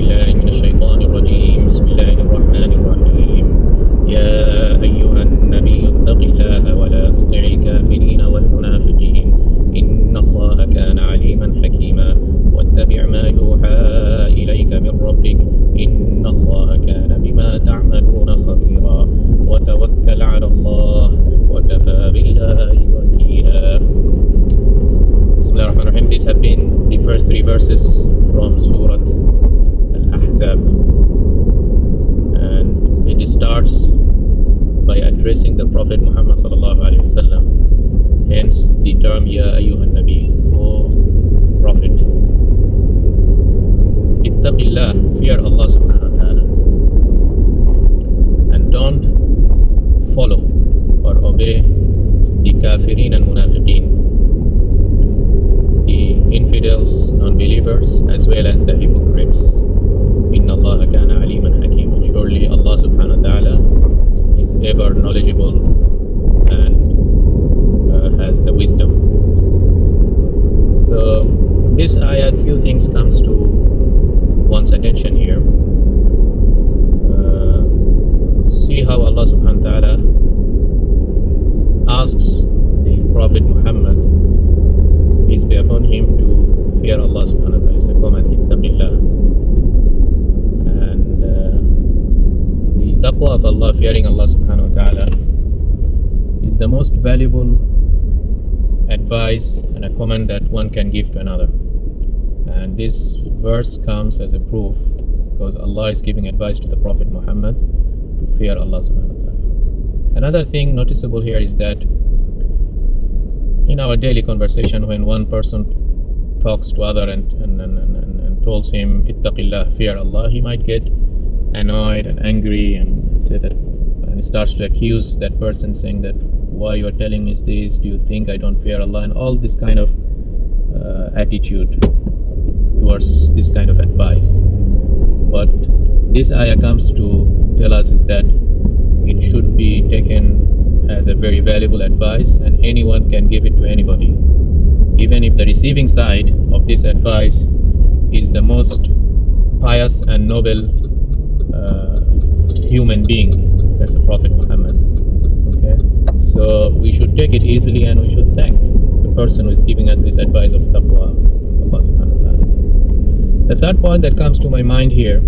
بالله من الشيطان الرجيم. بسم الله الرحمن الرحيم. يا أيها النبي اتق الله ولا تطع الكافرين والمنافقين إن الله كان عليما حكيما واتبع ما يوحى إليك من ربك إن الله كان بما تعملون خبيرا وتوكل على الله وكفى بالله وكيلا. Bismillahirrahmanirrahim. These have been the first three verses from Surah Al-Ahzab, and it starts by addressing the Prophet Muhammad sallallahu alaihi wasallam. Hence the term Ya Ayyuhan Nabi, O Prophet. Ittaqillah, fear Allah subhanahu wa ta'ala, and don't follow or obey the kafirin and munafiqeen, the infidels, non-believers, as well as the hypocrites. Inna Allah kana aliman hakima. Surely Allah subhanahu wa ta'ala is ever knowledgeable and has the wisdom. So this ayat, few things comes to one's attention here. See how Allah subhanahu wa ta'ala asks the Prophet Muhammad, peace be upon him, to fear Allah subhanahu wa ta'ala. It's a command, ittaqillah. And the taqwa of Allah, fearing Allah subhanahu wa ta'ala, is the most valuable advice and a command that one can give to another. And this verse comes as a proof, because Allah is giving advice to the Prophet Muhammad to fear Allah subhanahu wa ta'ala. Another thing noticeable here is that in our daily conversation, when one person talks to other and tells him ittaqillah, fear Allah, he might get annoyed and angry and say that, and starts to accuse that person, saying that why you are telling me this, do you think I don't fear Allah, and all this kind of attitude towards this kind of advice. But this ayah comes to tell us is that it should be taken as a very valuable advice, and anyone can give it to anybody, even if the receiving side of this advice is the most pious and noble human being, that's the Prophet Muhammad. Okay, so we should take it easily, and we should thank the person who is giving us this advice of taqwa, Allah subhanahu wa ta'ala. The third point that comes to my mind here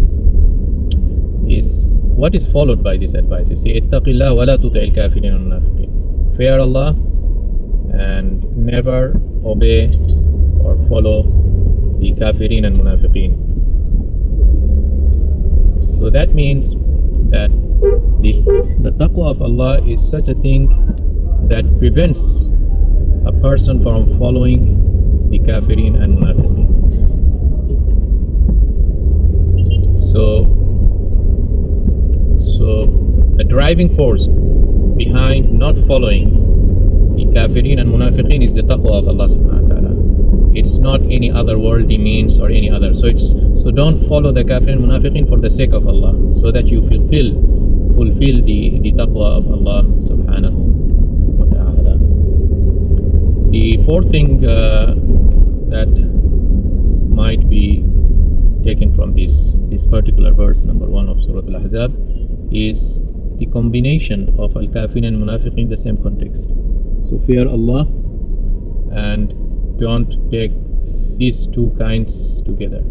is what is followed by this advice. You see, ittaqillah wa la tuti'il kafirin wal munafiqin. Fear Allah and never obey or follow the kafirin and munafiqin. So that means that the taqwa of Allah is such a thing that prevents a person from following the kafirin and munafiqin. So the driving force behind not following the kafirin and munafiqin is the taqwa of Allah subhanahu wa ta'ala. It's not any other worldly means or any other. So don't follow the kafirin and munafiqin for the sake of Allah, so that you fulfill the taqwa of Allah subhanahu wa ta'ala. The fourth thing that might be taken from this particular verse, number 1 of Surah Al-Ahzab, is the combination of Al-Kafirin and Munafiqin in the same context. So fear Allah and don't take these two kinds together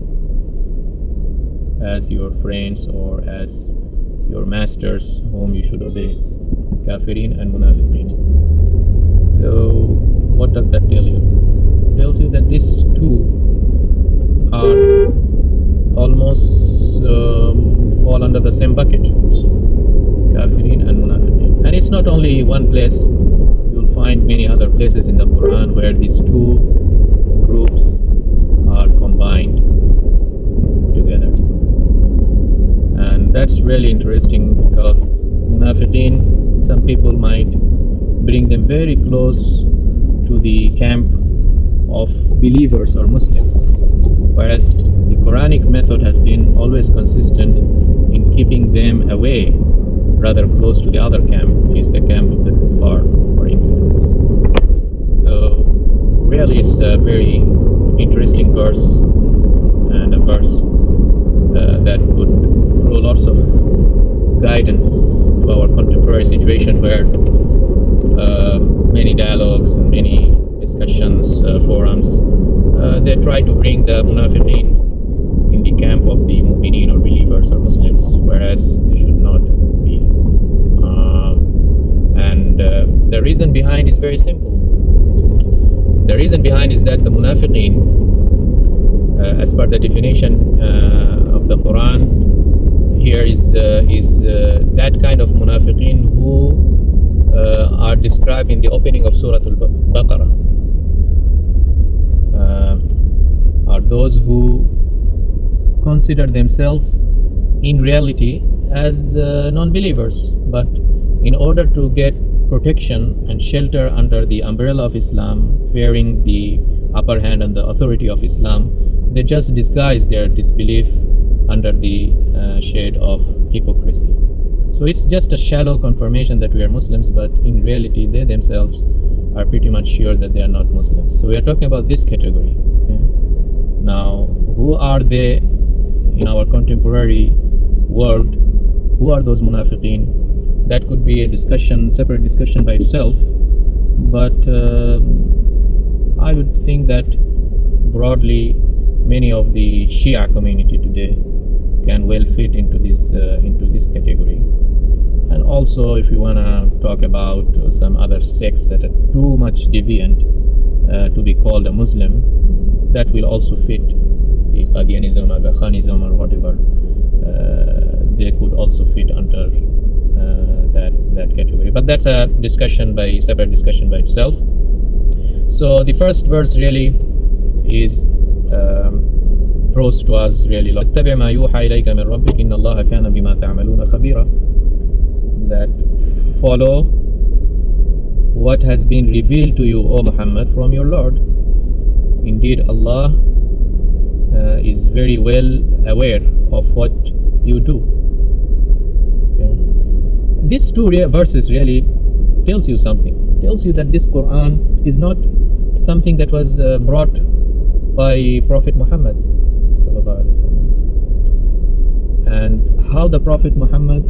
as your friends or as your masters whom you should obey, Kafirin and Munafiqin. So what does that tell you? It tells you that these two are almost fall under the same bucket, Kafirin and Munafiqin. And it's not only one place. You'll find many other places in the Quran where these two groups are combined together. And that's really interesting, because Munafiqin, some people might bring them very close to the camp of believers or Muslims, whereas the Quranic method has been always consistent in keeping them away, rather close to the other camp, which is the camp of the kuffar or infidels. So really it's a very interesting verse, and a verse where many dialogues and many discussions, forums, they try to bring the munafiqeen in the camp of the mu'mineen or believers or Muslims, whereas they should not be. And the reason behind is very simple. The reason behind is that the munafiqeen, as per the definition of the Quran, here is that kind of munafiqeen who are described in the opening of Surah Al-Baqarah. Are those who consider themselves in reality as non-believers, but in order to get protection and shelter under the umbrella of Islam, fearing the upper hand and the authority of Islam, they just disguise their disbelief under the shade of hypocrisy. So it's just a shallow confirmation that we are Muslims, but in reality they themselves are pretty much sure that they are not Muslims. So we are talking about this category. Okay? Now, who are they in our contemporary world? Who are those munafiqeen? That could be a discussion, separate discussion by itself, but I would think that broadly many of the Shia community today can well fit into this category. And also, if you want to talk about some other sects that are too much deviant to be called a Muslim, that will also fit the Qadianism or Bakhanism or whatever. They could also fit under that category. But that's a separate discussion by itself. So the first verse really is throws to us really وَاتَّبِعْ مَا يُوحَى إِلَيْكَ مِنْ رَبِّكَ إِنَّ اللَّهَ كَانَ بِمَا تَعْمَلُونَ خَبِيرًا. That follow what has been revealed to you, O Muhammad, from your Lord. Indeed, Allah is very well aware of what you do. Okay. These two verses really tells you something. Tells you that this Quran is not something that was brought by Prophet Muhammad, and how the Prophet Muhammad,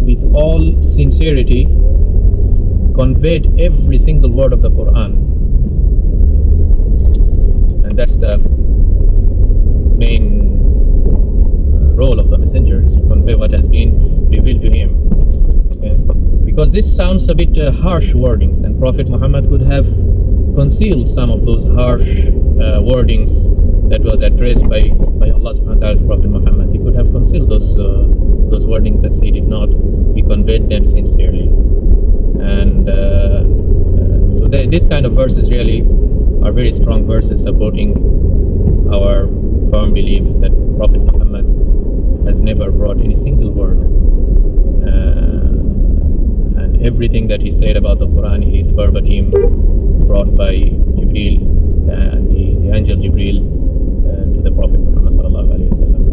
with all sincerity, conveyed every single word of the Quran. And that's the main role of the messenger, is to convey what has been revealed to him. Okay? Because this sounds a bit harsh wordings, and Prophet Muhammad could have concealed some of those harsh wordings that was addressed by Allah subhanahu wa ta'ala to Prophet Muhammad. He could have concealed those wordings, but he did not. He conveyed them sincerely. And so these kind of verses really are very strong verses supporting our firm belief that Prophet Muhammad has never brought any single word, and everything that he said about the Quran is verbatim brought by Jibreel, the angel Jibreel, to the Prophet Muhammad sallallahu alaihi wasallam.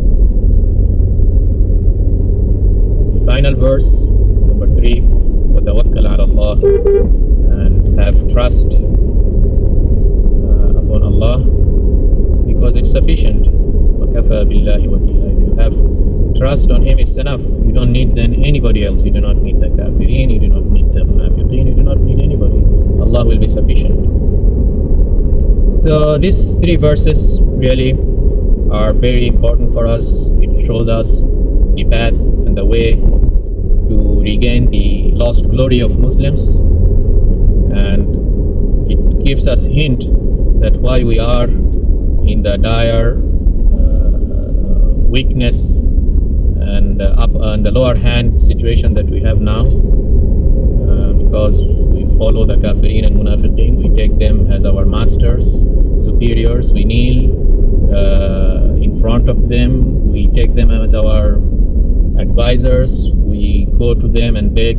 The final verse, number 3, وَتَوَكَّلْ عَلَى اللَّهِ, and have trust upon Allah, because it's sufficient. وَكَفَى بِاللَّهِ وَكِيلًا. If you have trust on Him, it's enough. You don't need then anybody else. You do not need the kafirin, you do not need the munafiqeen, you do not need anybody. Allah will be sufficient. So these 3 verses really are very important for us. It shows us the path and the way to regain the lost glory of Muslims, and it gives us hint that why we are in the dire weakness and up on the lower hand situation that we have now, because we follow the kafirin and munafiqeen. We take them as our masters, superiors. We kneel in front of them. We take them as our advisors. We go to them and beg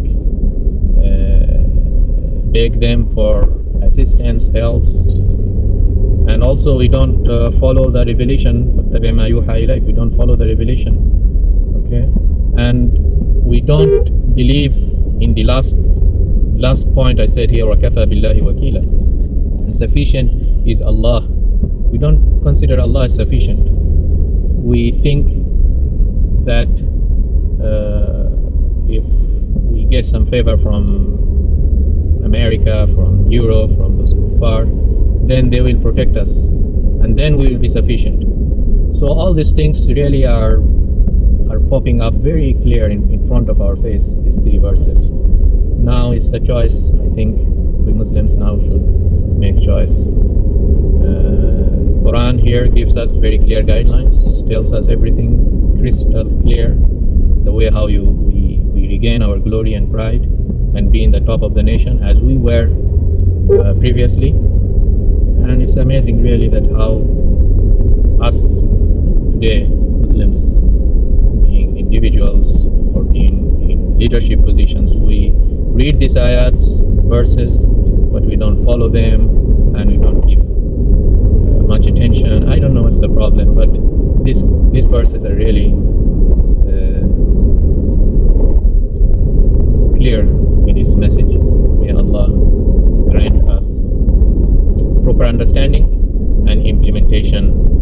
them for assistance, help. And also we don't follow the revelation. We don't follow the revelation. Okay, and we don't believe in the last point I said here, وَكَفَى بِاللَّهِ وَكِيلًا. And sufficient is Allah. We don't consider Allah as sufficient. We think that if we get some favor from America, from Europe, from those kuffar, then they will protect us, and then we will be sufficient. So all these things really are popping up very clear in front of our face, these three verses. Now it's the choice. I think we Muslims now should make choice. Quran here gives us very clear guidelines, tells us everything crystal clear, the way how we regain our glory and pride and be in the top of the nation as we were previously. And it's amazing really that how us today, Muslims, being individuals or being in leadership positions, we read these ayats, verses, but we don't follow them and we don't give much attention. I don't know what's the problem, but these verses are really clear in its message. May Allah grant us proper understanding and implementation